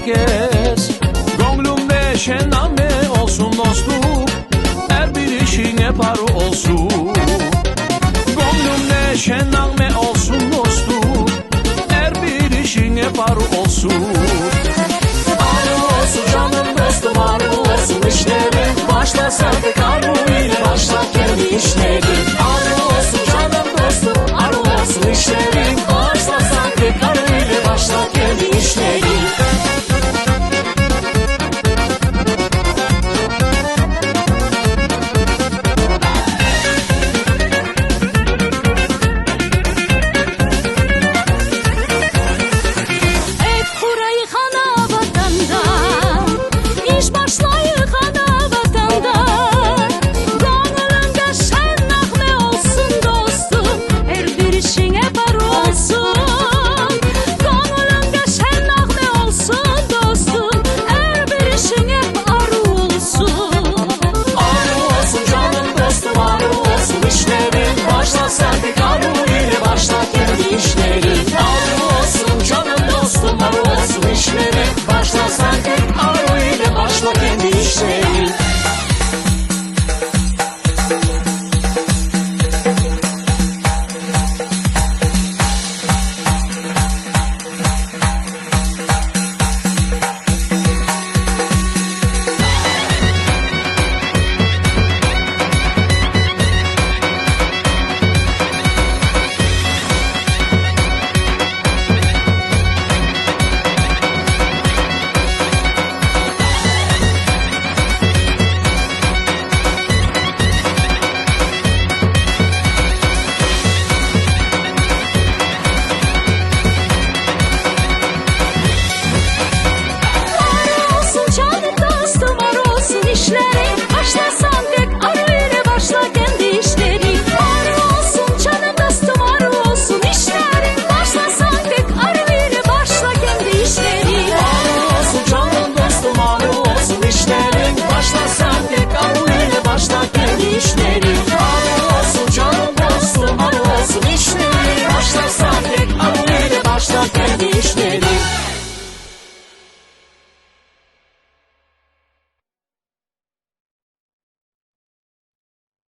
herkes. Gönlümde şenname olsun dostum, her bir işin yaparı olsun. Gönlümde şenname olsun dostum, her bir işin yaparı olsun. Arı olsun canım dostum, arı olsun işlerin. Başlasak arı ile başlar kendi işleri.